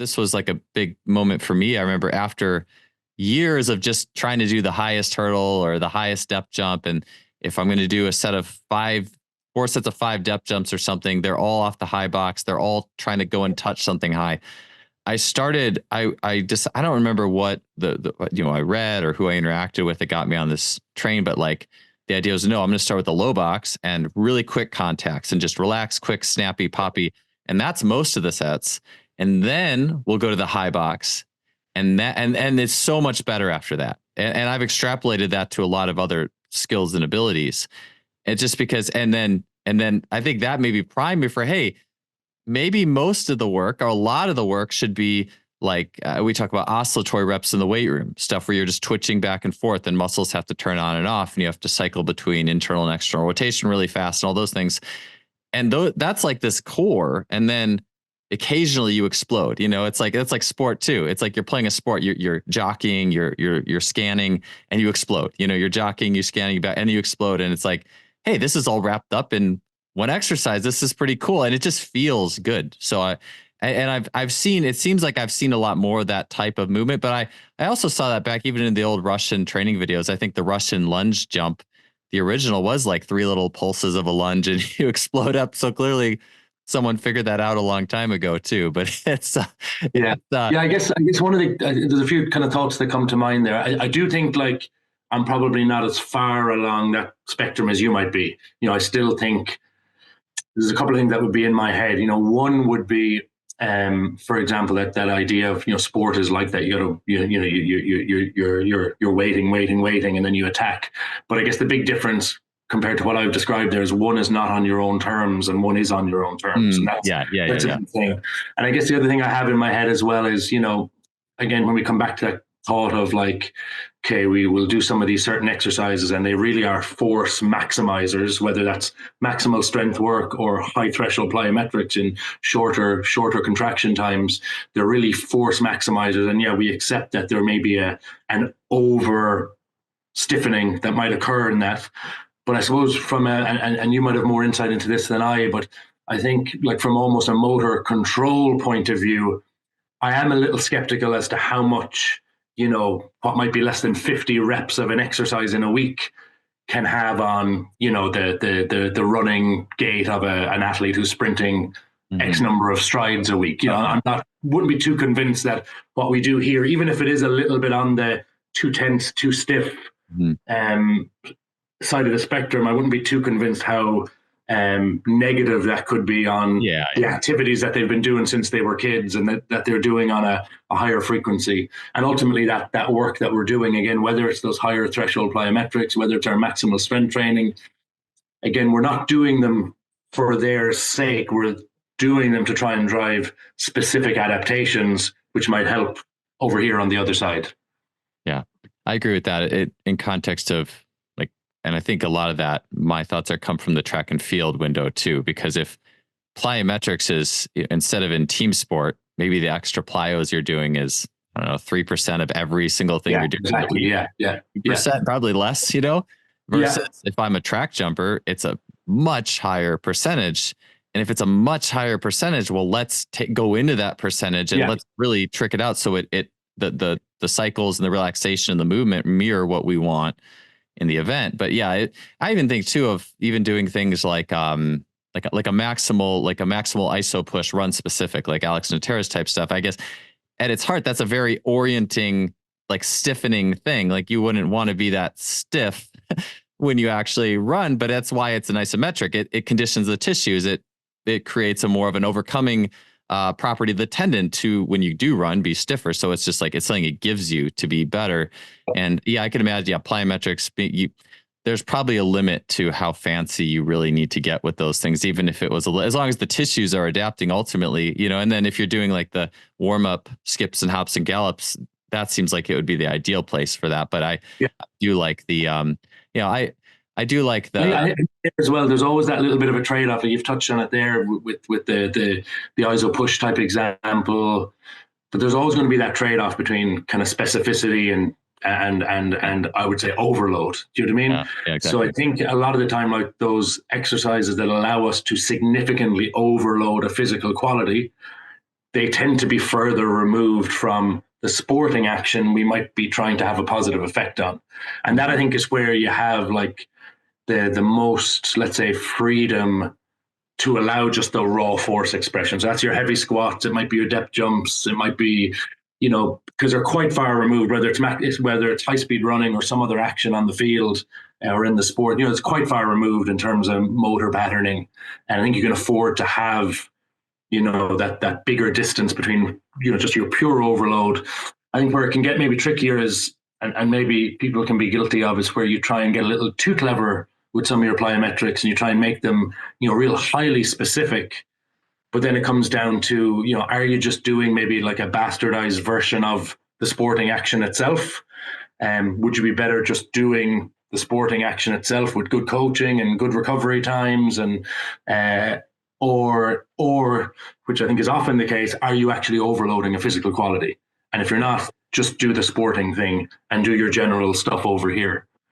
this was like a big moment for me. I remember after years of just trying to do the highest hurdle or the highest depth jump. And if I'm going to do a set of 4 sets of 5 depth jumps or something, they're all off the high box. They're all trying to go and touch something high. I don't remember what I read or who I interacted with that got me on this train, but like the idea was, no, I'm going to start with the low box and really quick contacts and just relax, quick, snappy, poppy. And that's most of the sets. And then we'll go to the high box, and it's so much better after that. And I've extrapolated that to a lot of other skills and abilities. It's just because, and then I think that maybe primed me for, hey, maybe most of the work or a lot of the work should be like, we talk about oscillatory reps in the weight room, stuff where you're just twitching back and forth and muscles have to turn on and off, and you have to cycle between internal and external rotation really fast and all those things. And that's like this core. And then occasionally you explode, it's like sport too. It's like you're playing a sport, you're jockeying, you're scanning, and you explode. You're jockeying, you're scanning back, and you explode. And it's like, hey, this is all wrapped up in one exercise. This is pretty cool, and it just feels good. So I've seen, it seems like I've seen a lot more of that type of movement, but I also saw that back even in the old Russian training videos. I think the Russian lunge jump, the original was like 3 little pulses of a lunge and you explode up. So clearly someone figured that out a long time ago too, but it's I guess one of the there's a few kind of thoughts that come to mind there. I do think like I'm probably not as far along that spectrum as you might be. I still think there's a couple of things that would be in my head. One would be, for example, that idea of sport is like that. You're waiting, and then you attack. But I guess the big difference compared to what I've described there is one is not on your own terms and one is on your own terms. And that's a big thing. And I guess the other thing I have in my head as well is, again, when we come back to that thought of like, okay, we will do some of these certain exercises and they really are force maximizers, whether that's maximal strength work or high threshold plyometrics in shorter contraction times. They're really force maximizers. And we accept that there may be an over stiffening that might occur in that. But I suppose and you might have more insight into this than I, but I think like from almost a motor control point of view, I am a little skeptical as to how much, what might be less than 50 reps of an exercise in a week can have on, the running gait of an athlete who's sprinting X number of strides a week. Wouldn't be too convinced that what we do here, even if it is a little bit on the too tense, too stiff side of the spectrum, I wouldn't be too convinced how negative that could be on the activities that they've been doing since they were kids and that they're doing on a higher frequency. And ultimately that work that we're doing, again, whether it's those higher threshold plyometrics, whether it's our maximal strength training, again, we're not doing them for their sake. We're doing them to try and drive specific adaptations, which might help over here on the other side. Yeah, I agree with that. In context of and I think a lot of that, my thoughts come from the track and field window too, because if plyometrics is, instead of in team sport, maybe the extra plyos you're doing is, 3% of every single thing you're doing. Exactly. Percent, probably less, versus if I'm a track jumper, it's a much higher percentage. And if it's a much higher percentage, well, let's go into that percentage and let's really trick it out. So the cycles and the relaxation and the movement mirror what we want in the event. But I even think too of even doing things like a maximal iso push run specific, like Alex Natera's type stuff. I guess at its heart, that's a very orienting, like stiffening thing. Like you wouldn't want to be that stiff when you actually run, but that's why it's an isometric. It conditions the tissues. It creates a more of an overcoming property of the tendon to, when you do run, be stiffer. So it's just like, it's something it gives you to be better. And I can imagine, plyometrics, there's probably a limit to how fancy you really need to get with those things, even if it was, as long as the tissues are adapting ultimately, and then if you're doing like the warm up skips and hops and gallops, that seems like it would be the ideal place for that. But I do like the, I do like the as well. There's always that little bit of a trade-off. You've touched on it there with the ISO push type example, but there's always going to be that trade-off between kind of specificity and I would say overload. Do you know what I mean? Yeah, exactly. So I think a lot of the time, like those exercises that allow us to significantly overload a physical quality, they tend to be further removed from the sporting action we might be trying to have a positive effect on. And that, I think, is where you have like the most, let's say, freedom to allow just the raw force expression. So that's your heavy squats. It might be your depth jumps. It might be, you know, because they're quite far removed, whether it's high speed running or some other action on the field or in the sport, you know, it's quite far removed in terms of motor patterning. And I think you can afford to have, you know, that bigger distance between, you know, just your pure overload. I think where it can get maybe trickier is, and maybe people can be guilty of, is where you try and get a little too clever with some of your plyometrics and you try and make them, you know, real highly specific. But then it comes down to, you know, are you just doing maybe like a bastardized version of the sporting action itself? Would you be better just doing the sporting action itself with good coaching and good recovery times, and or which I think is often the case, are you actually overloading a physical quality? And if you're not, just do the sporting thing and do your general stuff over here.